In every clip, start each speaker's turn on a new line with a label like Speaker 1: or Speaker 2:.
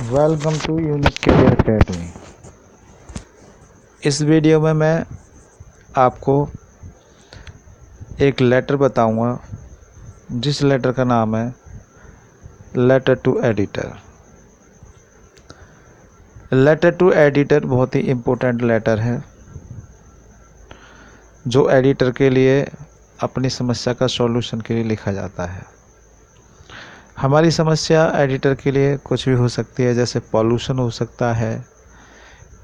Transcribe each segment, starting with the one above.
Speaker 1: Welcome to unique career academy. इस video में मैं आपको एक लेटर बताऊंगा जिस लेटर का नाम है letter to editor. Letter to editor बहुत ही इम्पोर्टेंट लेटर है जो एडिटर के लिए अपनी समस्या का सॉल्यूशन के लिए लिखा जाता है। हमारी समस्या एडिटर के लिए कुछ भी हो सकती है, जैसे पॉल्यूशन हो सकता है,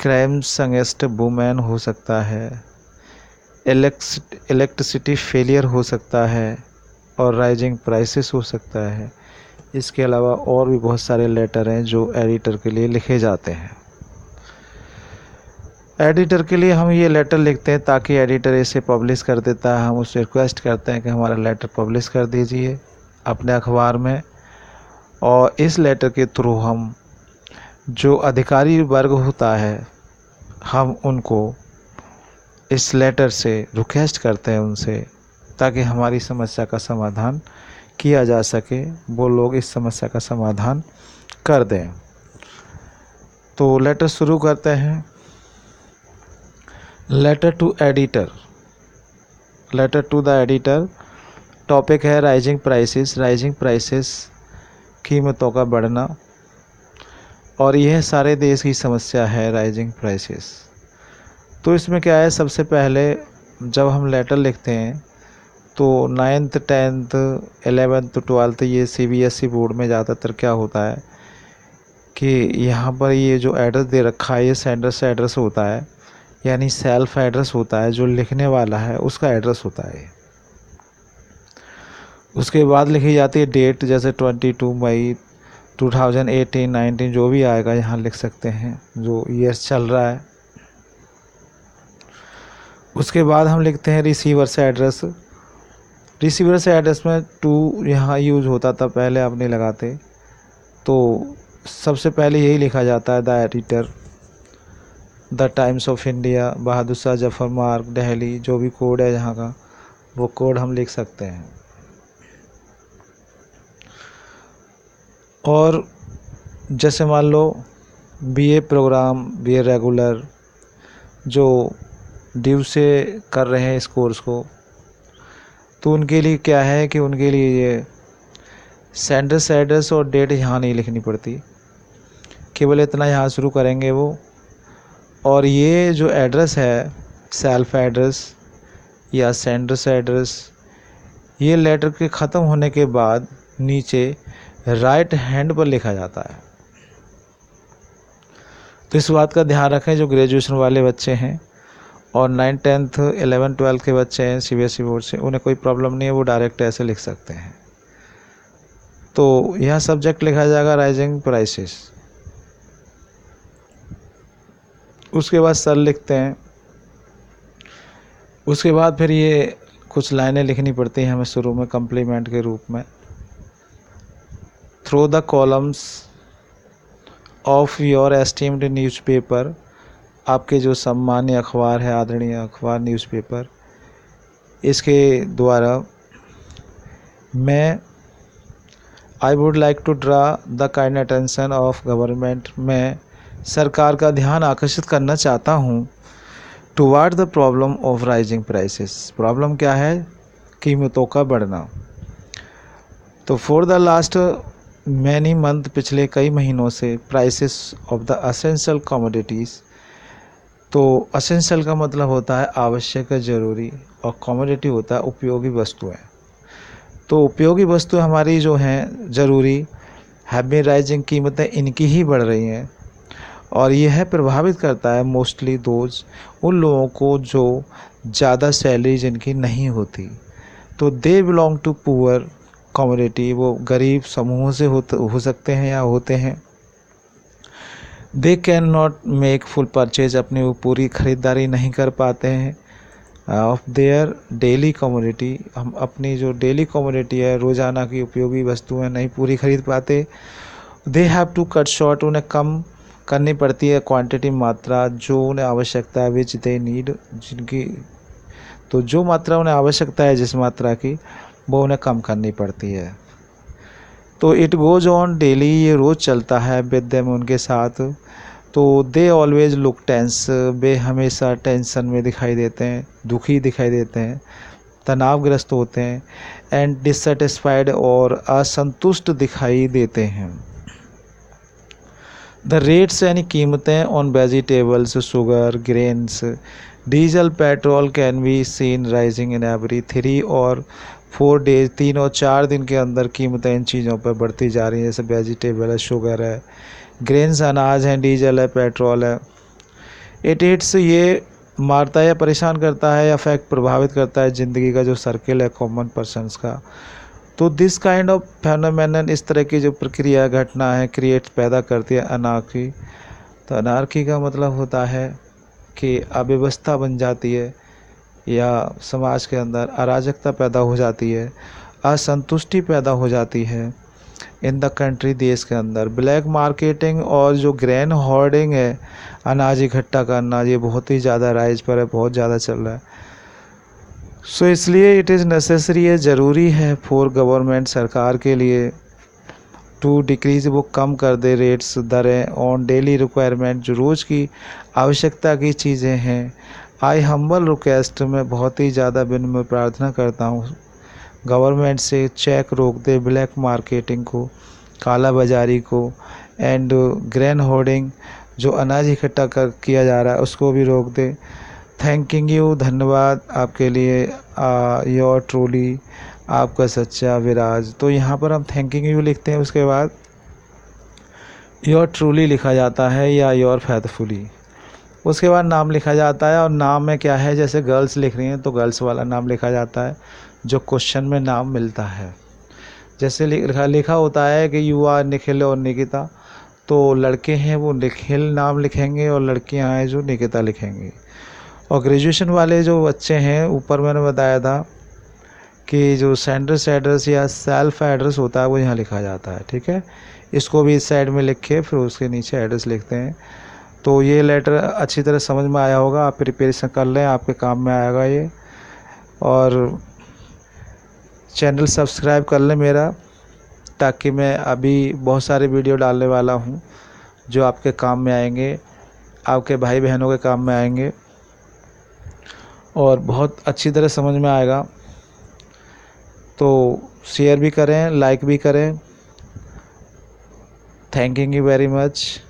Speaker 1: क्राइम्स अगेंस्ट वुमेन हो सकता है, इलेक्ट्रिसिटी फेलियर हो सकता है और राइजिंग प्राइसेस हो सकता है। इसके अलावा और भी बहुत सारे लेटर हैं जो एडिटर के लिए लिखे जाते हैं। एडिटर के लिए हम ये लेटर लिखते हैं ताकि एडिटर इसे पब्लिश कर देता है। हम उससे रिक्वेस्ट करते हैं कि हमारा लेटर पब्लिश कर दीजिए अपने अखबार में, और इस लेटर के थ्रू हम जो अधिकारी वर्ग होता है हम उनको इस लेटर से रिक्वेस्ट करते हैं उनसे, ताकि हमारी समस्या का समाधान किया जा सके, वो लोग इस समस्या का समाधान कर दें। तो लेटर शुरू करते हैं। Letter to editor. Letter to the editor. Topic है राइजिंग प्राइसेस। राइजिंग प्राइसेस, कीमतों का बढ़ना, और यह सारे देश की समस्या है राइजिंग प्राइसेस। तो इसमें क्या है, सबसे पहले जब हम लेटर लिखते हैं तो 9th 10th 11th 12th ये CBSE बोर्ड में ज़्यादातर क्या होता है कि यहाँ पर ये जो एड्रेस दे रखा है ये सेंडर से एड्रेस होता है, यानी सेल्फ एड्रेस होता है, जो लिखने वाला है उसका एड्रेस होता है। उसके बाद लिखी जाती है डेट, जैसे 22 मई 2018 19 जो भी आएगा यहाँ लिख सकते हैं, जो ईयर्स चल रहा है। उसके बाद हम लिखते हैं रिसीवर से एड्रेस। रिसीवर से एड्रेस में टू यहाँ यूज होता था, पहले आप नहीं लगाते, तो सबसे पहले यही लिखा जाता है the editor, the Times of India, Bahadur Shah Zafar Marg, Delhi, जो भी कोड है यहाँ का वो कोड हम लिख सकते हैं। और जैसे मान लो BA प्रोग्राम, BA रेगुलर जो ड्यू से कर रहे हैं इस कोर्स को, तो उनके लिए क्या है कि उनके लिए ये सेंडर एड्रेस और डेट यहाँ नहीं लिखनी पड़ती, केवल इतना यहाँ शुरू करेंगे वो। और ये जो एड्रेस है सेल्फ एड्रेस या सेंडर एड्रेस, ये लेटर के ख़त्म होने के बाद नीचे राइट हैंड पर लिखा जाता है। तो इस बात का ध्यान रखें, जो ग्रेजुएशन वाले बच्चे हैं और 9th 10th 11th 12th के बच्चे हैं CBSE बोर्ड से, उन्हें कोई प्रॉब्लम नहीं है, वो डायरेक्ट ऐसे लिख सकते हैं। तो यह सब्जेक्ट लिखा जाएगा राइजिंग प्राइसेस। उसके बाद सर लिखते हैं। उसके बाद फिर ये कुछ लाइनें लिखनी पड़ती हैं हमें शुरू में कम्प्लीमेंट के रूप में। Through the columns of your esteemed newspaper, आपके जो सम्मानीय अखबार है, आदरणीय अखबार न्यूज़पेपर, इसके द्वारा मैं I would like to draw the kind attention of government, मैं सरकार का ध्यान आकर्षित करना चाहता हूँ toward the problem of rising prices. Problem क्या है? कीमतों का बढ़ना। तो for the last many month, पिछले कई महीनों से, prices of the essential commodities, तो असेंशियल का मतलब होता है आवश्यक, ज़रूरी, और कमोडिटी होता है उपयोगी वस्तुएं। तो उपयोगी वस्तुएं हमारी जो हैं ज़रूरी, हैव बीन राइजिंग, कीमतें इनकी ही बढ़ रही हैं, और यह प्रभावित करता है मोस्टली दोज, उन लोगों को जो ज़्यादा सैलरी जिनकी नहीं होती। तो they belong to poor community, वो गरीब समूहों से हो सकते हैं या होते हैं। They can not make full purchase, अपनी वो पूरी ख़रीदारी नहीं कर पाते हैं ऑफ देयर डेली कम्युनिटी, हम अपनी जो डेली कम्युनिटी है, रोज़ाना की उपयोगी वस्तुएं नहीं पूरी खरीद पाते। They have to cut short, उन्हें कम करनी पड़ती है क्वांटिटी, मात्रा, जो उन्हें आवश्यकता है, विच दे नीड, जिनकी, तो जो मात्रा उन्हें आवश्यकता है जिस मात्रा की, वो उन्हें कम करनी पड़ती है। तो इट गोज़ ऑन डेली, ये रोज़ चलता है विद देम, उनके साथ। तो दे ऑलवेज लुक टेंस, वे हमेशा टेंशन में दिखाई देते हैं, दुखी दिखाई देते हैं, तनावग्रस्त होते हैं। एंड डिससेटिस्फाइड, और असंतुष्ट दिखाई देते हैं। द रेट्स यानी कीमतें on vegetables, sugar, grains, diesel, petrol can be seen rising in every 3 और 4 डेज, 3 और 4 दिन के अंदर कीमतें इन चीज़ों पर बढ़ती जा रही हैं। जैसे वेजिटेबल है, शुगर है, ग्रेन्स अनाज हैं, डीजल है, पेट्रोल है। इट हिट्स, ये मारता है या परेशान करता है या फैक्ट प्रभावित करता है ज़िंदगी का जो सर्किल है कॉमन पर्सनस का। तो दिस काइंड ऑफ फेनोमेनन, इस तरह की जो प्रक्रिया घटना है, क्रिएट पैदा करती है अनार्की। तो अनार्की का मतलब होता है कि अव्यवस्था बन जाती है या समाज के अंदर अराजकता पैदा हो जाती है, असंतुष्टि पैदा हो जाती है इन द कंट्री, देश के अंदर। ब्लैक मार्केटिंग और जो ग्रेन होर्डिंग है, अनाज इकट्ठा करना, ये बहुत ही ज़्यादा राइज पर है, बहुत ज़्यादा चल रहा है। सो इसलिए इट इज़ नेसेसरी, है ज़रूरी है फॉर गवर्नमेंट, सरकार के लिए, टू डिक्रीज, वो कम कर दे रेट्स, दरें ऑन डेली रिक्वायरमेंट, जो रोज़ की आवश्यकता की चीज़ें हैं। आई हम्बल रिक्वेस्ट, मैं बहुत ही ज़्यादा विनम्र प्रार्थना करता हूँ गवर्नमेंट से, चेक रोक दे ब्लैक मार्केटिंग को, काला बाजारी को, एंड ग्रेन होर्डिंग, जो अनाज इकट्ठा किया जा रहा है उसको भी रोक दे। थैंकिंग यू, धन्यवाद आपके लिए। योर ट्रूली, आपका सच्चा विराज। तो यहाँ पर हम थैंकिंग यू लिखते हैं, उसके बाद योर ट्रूली लिखा जाता है या योर फैथफुली, उसके बाद नाम लिखा जाता है। और नाम में क्या है, जैसे गर्ल्स लिख रही हैं तो गर्ल्स वाला नाम लिखा जाता है जो क्वेश्चन में नाम मिलता है। जैसे लिखा होता है कि यू आर निखिल और निकिता, तो लड़के हैं वो निखिल नाम लिखेंगे और लड़कियां हैं जो निकिता लिखेंगी। और ग्रेजुएशन वाले जो बच्चे हैं, ऊपर मैंने बताया था कि जो सेंडर्स एड्रेस या सेल्फ एड्रेस होता है वो यहाँ लिखा जाता है, ठीक है। इसको भी इस साइड में लिख के फिर उसके नीचे एड्रेस लिखते हैं। तो ये लेटर अच्छी तरह समझ में आया होगा, आप प्रिपरेशन कर लें, आपके काम में आएगा ये। और चैनल सब्सक्राइब कर लें मेरा, ताकि मैं अभी बहुत सारे वीडियो डालने वाला हूँ जो आपके काम में आएंगे, आपके भाई बहनों के काम में आएंगे और बहुत अच्छी तरह समझ में आएगा। तो शेयर भी करें, लाइक भी करें। Thanking you very much.